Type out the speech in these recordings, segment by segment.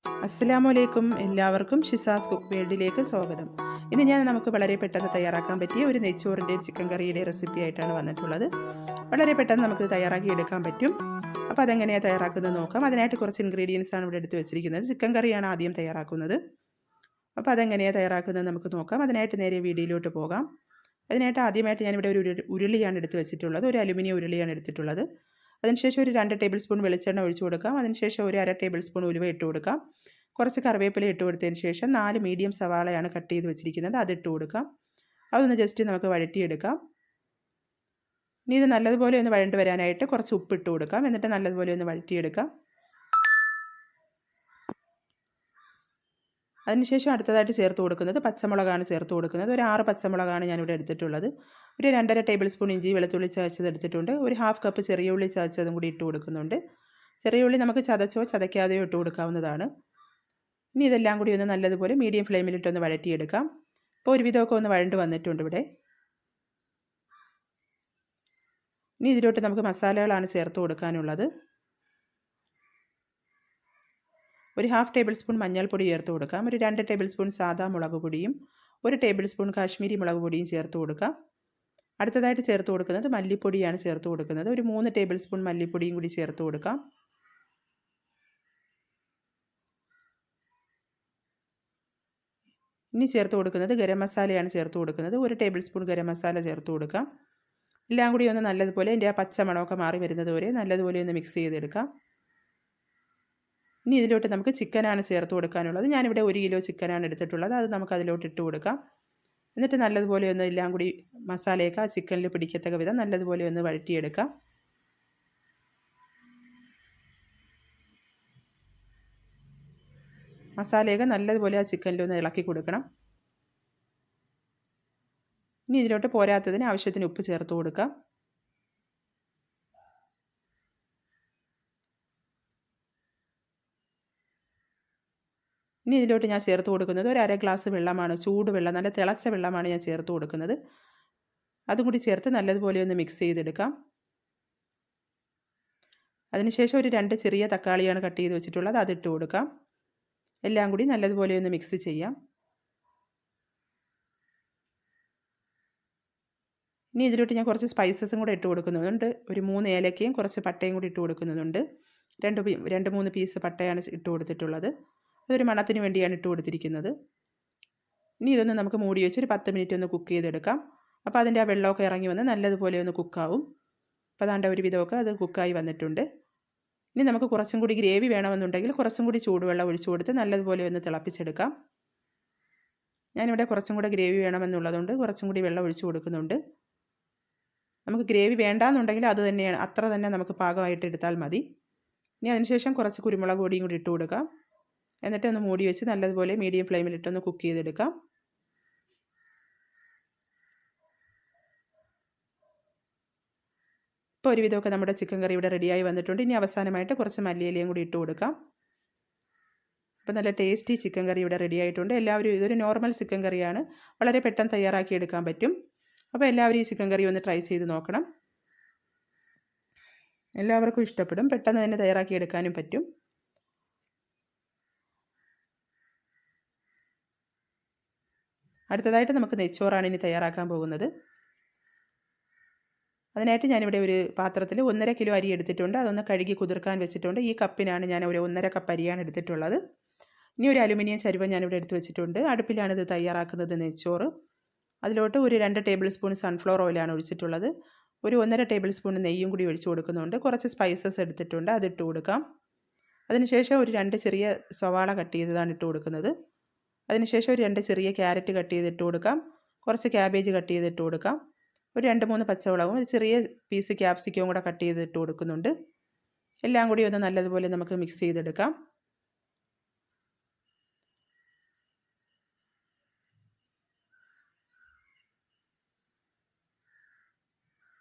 അസ്സലാമലൈക്കും. എല്ലാവർക്കും ഷിസാസ് കുക്ക് വേൾഡിലേക്ക് സ്വാഗതം. ഇന്ന് ഞാൻ നമുക്ക് വളരെ പെട്ടെന്ന് തയ്യാറാക്കാൻ പറ്റിയ ഒരു നെയ്ച്ചോറിൻ്റെയും ചിക്കൻ കറിയുടെയും റെസിപ്പി ആയിട്ടാണ് വന്നിട്ടുള്ളത്. വളരെ പെട്ടെന്ന് നമുക്ക് തയ്യാറാക്കി എടുക്കാൻ പറ്റും. അപ്പോൾ അതെങ്ങനെയാണ് തയ്യാറാക്കുന്നത് നോക്കാം. അതിനായിട്ട് കുറച്ച് ഇൻഗ്രീഡിയൻസ് ആണ് ഇവിടെ എടുത്ത് വെച്ചിരിക്കുന്നത്. ചിക്കൻ കറിയാണ് ആദ്യം തയ്യാറാക്കുന്നത്. അപ്പോൾ അതെങ്ങനെയാണ് തയ്യാറാക്കുന്നത് നമുക്ക് നോക്കാം. അതിനായിട്ട് നേരെ വീഡിയോയിലോട്ട് പോകാം. അതിനായിട്ട് ആദ്യമായിട്ട് ഞാനിവിടെ ഒരു ഉരുളിയാണ് എടുത്ത് വെച്ചിട്ടുള്ളത്. ഒരു അലുമിനിയം ഉരുളിയാണ് എടുത്തിട്ടുള്ളത്. അതിനുശേഷം ഒരു 2 ടേബിൾ സ്പൂൺ വെളിച്ചെണ്ണ ഒഴിച്ചു കൊടുക്കാം. അതിനുശേഷം ഒരു 1/2 ടേബിൾ സ്പൂൺ ഉലുവ ഇട്ട് കൊടുക്കാം. കുറച്ച് കറിവേപ്പില ഇട്ട് കൊടുത്തതിന് ശേഷം 4 മീഡിയം സവാളയാണ് കട്ട് ചെയ്ത് വെച്ചിരിക്കുന്നത്, അതിട്ട് കൊടുക്കാം. അതൊന്ന് ജസ്റ്റ് നമുക്ക് വഴറ്റിയെടുക്കാം. ഇനി ഇത് നല്ലതുപോലെ ഒന്ന് വഴണ്ട് വരാനായിട്ട് കുറച്ച് ഉപ്പിട്ട് കൊടുക്കാം. എന്നിട്ട് നല്ലതുപോലെ ഒന്ന് വഴറ്റിയെടുക്കാം. അതിനുശേഷം അടുത്തതായിട്ട് ചേർത്ത് കൊടുക്കുന്നത് പച്ചമുളകാണ് ചേർത്ത് കൊടുക്കുന്നത്. ഒരു 6 പച്ചമുളകാണ് ഞാനിവിടെ എടുത്തിട്ടുള്ളത്. ഒരു 2.5 ടേബിൾ സ്പൂൺ ഇഞ്ചി വെളുത്തുള്ളി ചതച്ചത് എടുത്തിട്ടുണ്ട്. ഒരു 1/2 കപ്പ് ചെറിയ ഉള്ളി ചതച്ചതും കൂടി ഇട്ട് കൊടുക്കുന്നുണ്ട്. ചെറിയ ഉള്ളി നമുക്ക് ചതച്ചോ ചതയ്ക്കാതെയോ ഇട്ട് കൊടുക്കാവുന്നതാണ്. ഇനി ഇതെല്ലാം കൂടി ഒന്ന് നല്ലതുപോലെ മീഡിയം ഫ്ലെയിമിലിട്ടൊന്ന് വഴറ്റിയെടുക്കാം. ഇപ്പോൾ ഒരുവിധമൊക്കെ ഒന്ന് വഴണ്ട് വന്നിട്ടുണ്ട് ഇവിടെ. ഇനി ഇതിലോട്ട് നമുക്ക് മസാലകളാണ് ചേർത്ത് കൊടുക്കാനുള്ളത്. ഒരു 1/2 ടേബിൾ സ്പൂൺ മഞ്ഞൾപ്പൊടി ചേർത്ത് കൊടുക്കാം. ഒരു 2 ടേബിൾ സ്പൂൺ സാദാ മുളക് പൊടിയും 1 ടേബിൾ സ്പൂൺ കാശ്മീരി മുളക് പൊടിയും ചേർത്ത് കൊടുക്കാം. അടുത്തതായിട്ട് ചേർത്ത് കൊടുക്കുന്നത് മല്ലിപ്പൊടിയാണ് ചേർത്ത് കൊടുക്കുന്നത്. ഒരു 3 ടേബിൾ സ്പൂൺ മല്ലിപ്പൊടിയും കൂടി ചേർത്ത് കൊടുക്കാം. ഇനി ചേർത്ത് കൊടുക്കുന്നത് ഗരം മസാലയാണ് ചേർത്ത് കൊടുക്കുന്നത്. 1 ടേബിൾ സ്പൂൺ ഗരം മസാല ചേർത്ത് കൊടുക്കാം. എല്ലാം കൂടി ഒന്ന് നല്ലതുപോലെ അതിൻ്റെ ആ പച്ച മണമൊക്കെ മാറി വരുന്നത് വരെ നല്ലതുപോലെ ഒന്ന് മിക്സ് ചെയ്തെടുക്കാം. ഇനി ഇതിലോട്ട് നമുക്ക് ചിക്കനാണ് ചേർത്ത് കൊടുക്കാനുള്ളത്. ഞാനിവിടെ 1 കിലോ ചിക്കനാണ് എടുത്തിട്ടുള്ളത്. അത് നമുക്ക് അതിലോട്ട് ഇട്ട് കൊടുക്കാം. എന്നിട്ട് നല്ലതുപോലെ ഒന്ന് എല്ലാം കൂടി മസാലയൊക്കെ ആ ചിക്കനിൽ പിടിക്കത്തക്ക വിധം നല്ലതുപോലെ ഒന്ന് വഴറ്റിയെടുക്കാം. മസാലയൊക്കെ നല്ലതുപോലെ ആ ചിക്കനിലൊന്ന് ഇളക്കി കൊടുക്കണം. ഇനി ഇതിലോട്ട് പോരാത്തതിന് ആവശ്യത്തിന് ഉപ്പ് ചേർത്ത് കൊടുക്കാം. ഇനി ഇതിലോട്ട് ഞാൻ ചേർത്ത് കൊടുക്കുന്നത് ഒരു 1/2 ഗ്ലാസ് വെള്ളമാണ്. ചൂടുവെള്ളം, നല്ല തിളച്ച വെള്ളമാണ് ഞാൻ ചേർത്ത് കൊടുക്കുന്നത്. അതും കൂടി ചേർത്ത് നല്ലതുപോലെ ഒന്ന് മിക്സ് ചെയ്തെടുക്കാം. അതിനുശേഷം ഒരു 2 ചെറിയ തക്കാളിയാണ് കട്ട് ചെയ്ത് വെച്ചിട്ടുള്ളത്, അതിട്ട് കൊടുക്കാം. എല്ലാം കൂടി നല്ലതുപോലെ ഒന്ന് മിക്സ് ചെയ്യാം. ഇനി ഇതിലോട്ട് ഞാൻ കുറച്ച് സ്പൈസസും കൂടെ ഇട്ട് കൊടുക്കുന്നുണ്ട്. ഒരു 3 ഏലക്കയും കുറച്ച് പട്ടയും കൂടി ഇട്ട് കൊടുക്കുന്നുണ്ട്. 2-3 പീസ് പട്ടയാണ് ഇട്ട് കൊടുത്തിട്ടുള്ളത്. അതൊരു മണത്തിന് വേണ്ടിയാണ് ഇട്ട് കൊടുത്തിരിക്കുന്നത്. ഇനി ഇതൊന്ന് നമുക്ക് മൂടി വെച്ച് ഒരു 10 മിനിറ്റ് ഒന്ന് കുക്ക് ചെയ്തെടുക്കാം. അപ്പോൾ അതിൻ്റെ ആ വെള്ളമൊക്കെ ഇറങ്ങി വന്ന് നല്ലതുപോലെ ഒന്ന് കുക്കാവും. അപ്പോൾ അതാണ്ട് ഒരു വിധമൊക്കെ അത് കുക്കായി വന്നിട്ടുണ്ട്. ഇനി നമുക്ക് കുറച്ചും കൂടി ഗ്രേവി വേണമെന്നുണ്ടെങ്കിൽ കുറച്ചും കൂടി ചൂടുവെള്ളം ഒഴിച്ചു കൊടുത്ത് നല്ലതുപോലെ ഒന്ന് തിളപ്പിച്ചെടുക്കാം. ഞാനിവിടെ കുറച്ചും കൂടെ ഗ്രേവി വേണമെന്നുള്ളതുകൊണ്ട് കുറച്ചും കൂടി വെള്ളം ഒഴിച്ചു കൊടുക്കുന്നുണ്ട്. നമുക്ക് ഗ്രേവി വേണ്ടാന്നുണ്ടെങ്കിൽ അത് തന്നെയാണ്, അത്ര തന്നെ നമുക്ക് പാകമായിട്ട് എടുത്താൽ മതി. ഇനി അതിനുശേഷം കുറച്ച് കുരുമുളക് പൊടിയും കൂടി ഇട്ട് കൊടുക്കാം. എന്നിട്ട് ഒന്ന് മൂടി വെച്ച് നല്ലതുപോലെ മീഡിയം ഫ്ലെയിമിലിട്ടൊന്ന് കുക്ക് ചെയ്തെടുക്കാം. ഇപ്പോൾ ഒരുവിധമൊക്കെ നമ്മുടെ ചിക്കൻ കറി ഇവിടെ റെഡിയായി വന്നിട്ടുണ്ട്. ഇനി അവസാനമായിട്ട് കുറച്ച് മല്ലിയിലയും കൂടി ഇട്ട് കൊടുക്കാം. അപ്പോൾ നല്ല ടേസ്റ്റി ചിക്കൻ കറി ഇവിടെ റെഡി ആയിട്ടുണ്ട്. എല്ലാവരും ഇതൊരു നോർമൽ ചിക്കൻ കറിയാണ്, വളരെ പെട്ടെന്ന് തയ്യാറാക്കി എടുക്കാൻ പറ്റും. അപ്പോൾ എല്ലാവരും ഈ ചിക്കൻ കറി ഒന്ന് ട്രൈ ചെയ്ത് നോക്കണം. എല്ലാവർക്കും ഇഷ്ടപ്പെടും, പെട്ടെന്ന് തന്നെ തയ്യാറാക്കി എടുക്കാനും പറ്റും. അടുത്തതായിട്ട് നമുക്ക് നെയ്ച്ചോറാണ് ഇനി തയ്യാറാക്കാൻ പോകുന്നത്. അതിനായിട്ട് ഞാനിവിടെ ഒരു പാത്രത്തിൽ 1.5 കിലോ അരി എടുത്തിട്ടുണ്ട്. അതൊന്ന് കഴുകി കുതിർക്കാൻ വെച്ചിട്ടുണ്ട്. ഈ കപ്പിനാണ് ഞാൻ ഒരു 1.5 കപ്പ് അരിയാണ് എടുത്തിട്ടുള്ളത്. ഇനി ഒരു അലുമിനിയം ചരുവം ഞാനിവിടെ എടുത്ത് വെച്ചിട്ടുണ്ട്. അടുപ്പിലാണ് ഇത് തയ്യാറാക്കുന്നത് നെയ്ച്ചോറ്. അതിലോട്ട് ഒരു 2 ടേബിൾ സ്പൂൺ സൺഫ്ലവർ ഓയിലാണ് ഒഴിച്ചിട്ടുള്ളത്. ഒരു 1.5 ടേബിൾ സ്പൂൺ നെയ്യും കൂടി ഒഴിച്ചു കൊടുക്കുന്നുണ്ട്. കുറച്ച് സ്പൈസസ് എടുത്തിട്ടുണ്ട്, അതിട്ട് കൊടുക്കാം. അതിനുശേഷം ഒരു 2 ചെറിയ സവാള കട്ട് ചെയ്തതാണ് ഇട്ട് കൊടുക്കുന്നത്. അതിനുശേഷം ഒരു 2 ചെറിയ ക്യാരറ്റ് കട്ട് ചെയ്തിട്ട് കൊടുക്കാം. കുറച്ച് ക്യാബേജ് കട്ട് ചെയ്തിട്ട് കൊടുക്കാം. ഒരു 2-3 പച്ചമുളകും ഒരു ചെറിയ പീസ് ക്യാപ്സിക്കവും കൂടെ കട്ട് ചെയ്തിട്ട് കൊടുക്കുന്നുണ്ട്. എല്ലാം കൂടി ഒന്ന് നല്ലതുപോലെ നമുക്ക് മിക്സ് ചെയ്തെടുക്കാം.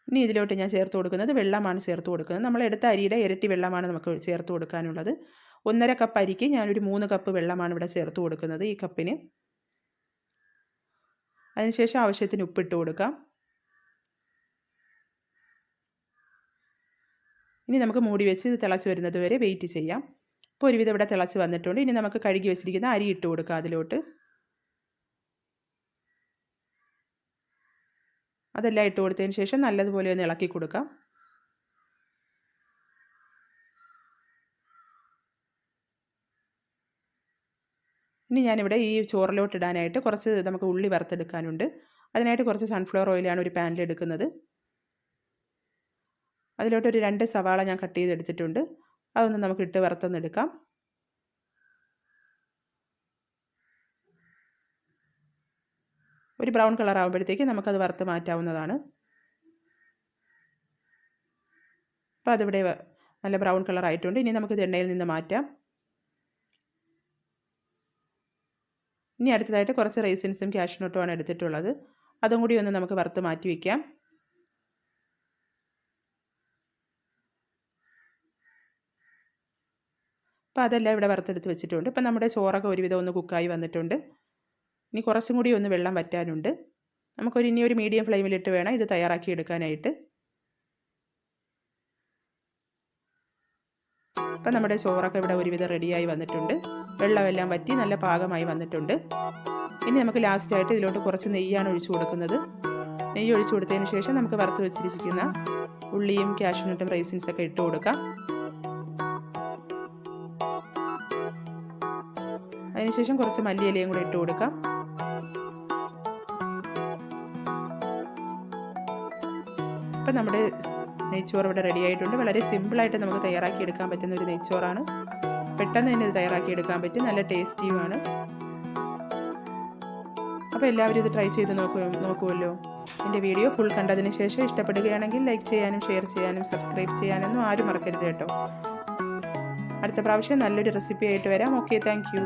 ഇനി ഇതിലോട്ട് ഞാൻ ചേർത്ത് കൊടുക്കുന്നത് വെള്ളമാണ് ചേർത്ത് കൊടുക്കുന്നത്. നമ്മൾ എടുത്ത അരിയുടെ ഇരട്ടി വെള്ളമാണ് നമുക്ക് ചേർത്ത് കൊടുക്കാനുള്ളത്. 1.5 കപ്പ് അരിക്ക് ഞാനൊരു 3 കപ്പ് വെള്ളമാണ് ഇവിടെ ചേർത്ത് കൊടുക്കുന്നത് ഈ കപ്പിന്. അതിനുശേഷം ആവശ്യത്തിന് ഉപ്പിട്ട് കൊടുക്കാം. ഇനി നമുക്ക് മൂടി വെച്ച് ഇത് തിളച്ച് വരുന്നത് വരെ വെയിറ്റ് ചെയ്യാം. ഇപ്പോൾ ഒരുവിധം ഇവിടെ തിളച്ച് വന്നിട്ടുണ്ട്. ഇനി നമുക്ക് കഴുകി വെച്ചിരിക്കുന്ന അരി ഇട്ട് കൊടുക്കാം അതിലോട്ട്. അതെല്ലാം ഇട്ട് കൊടുത്തതിന് ശേഷം നല്ലതുപോലെ ഒന്ന് ഇളക്കി കൊടുക്കാം. ഇനി ഞാനിവിടെ ഈ ചോറിലോട്ട് ഇടാനായിട്ട് കുറച്ച് നമുക്ക് ഉള്ളി വറുത്തെടുക്കാനുണ്ട്. അതിനായിട്ട് കുറച്ച് സൺഫ്ലവർ ഓയിലാണ് ഒരു പാനിൽ എടുക്കുന്നത്. അതിലോട്ടൊരു 2 സവാള ഞാൻ കട്ട് ചെയ്തെടുത്തിട്ടുണ്ട്. അതൊന്ന് നമുക്ക് ഇട്ട് വറുത്തൊന്നെടുക്കാം. ഒരു ബ്രൗൺ കളർ ആകുമ്പോഴത്തേക്ക് നമുക്കത് വറുത്ത് മാറ്റാവുന്നതാണ്. അപ്പോൾ അതിവിടെ നല്ല ബ്രൗൺ കളർ ആയിട്ടുണ്ട്. ഇനി നമുക്കിത് എണ്ണയിൽ നിന്ന് മാറ്റാം. ഇനി അടുത്തതായിട്ട് കുറച്ച് റൈസിൻസും കാഷ്യൂനട്ടുമാണ് എടുത്തിട്ടുള്ളത്. അതും കൂടി ഒന്ന് നമുക്ക് വറുത്ത് മാറ്റി വയ്ക്കാം. അപ്പോൾ അതെല്ലാം ഇവിടെ വറുത്തെടുത്ത് വെച്ചിട്ടുണ്ട്. ഇപ്പം നമ്മുടെ ചോറൊക്കെ ഒരുവിധം ഒന്ന് കുക്കായി വന്നിട്ടുണ്ട്. ഇനി കുറച്ചും കൂടി ഒന്ന് വെള്ളം വറ്റാനുണ്ട്. ഇനി ഒരു മീഡിയം ഫ്ലെയിമിലിട്ട് വേണം ഇത് തയ്യാറാക്കി എടുക്കാനായിട്ട്. അപ്പം നമ്മുടെ ചോറൊക്കെ ഇവിടെ ഒരുവിധം റെഡിയായി വന്നിട്ടുണ്ട്. വെള്ളമെല്ലാം വറ്റി നല്ല പാകമായി വന്നിട്ടുണ്ട്. ഇനി നമുക്ക് ലാസ്റ്റായിട്ട് ഇതിലോട്ട് കുറച്ച് നെയ്യാണ് ഒഴിച്ചു കൊടുക്കുന്നത്. നെയ്യ് ഒഴിച്ചു കൊടുത്തതിന് ശേഷം നമുക്ക് വറുത്ത് വെച്ചിരിക്കുന്ന ഉള്ളിയും കാഷ്യൂനട്ടും റൈസിൻസൊക്കെ ഇട്ട് കൊടുക്കാം. അതിനുശേഷം കുറച്ച് മല്ലിയിലയും കൂടെ ഇട്ട് കൊടുക്കാം. അപ്പം നമ്മുടെ നെയ്ച്ചോറ് ഇവിടെ റെഡി ആയിട്ടുണ്ട്. വളരെ സിമ്പിളായിട്ട് നമുക്ക് തയ്യാറാക്കി എടുക്കാൻ പറ്റുന്ന ഒരു നെയ്ച്ചോറാണ്. പെട്ടെന്ന് തന്നെ ഇത് തയ്യാറാക്കി എടുക്കാൻ പറ്റും. നല്ല ടേസ്റ്റിയുമാണ്. അപ്പോൾ എല്ലാവരും ഇത് ട്രൈ ചെയ്ത് നോക്കുമല്ലോ. എൻ്റെ വീഡിയോ ഫുൾ കണ്ടതിന് ശേഷം ഇഷ്ടപ്പെടുകയാണെങ്കിൽ ലൈക്ക് ചെയ്യാനും ഷെയർ ചെയ്യാനും സബ്സ്ക്രൈബ് ചെയ്യാനൊന്നും ആരും മറക്കരുത് കേട്ടോ. അടുത്ത പ്രാവശ്യം നല്ലൊരു റെസിപ്പി ആയിട്ട് വരാം. Okay, thank you.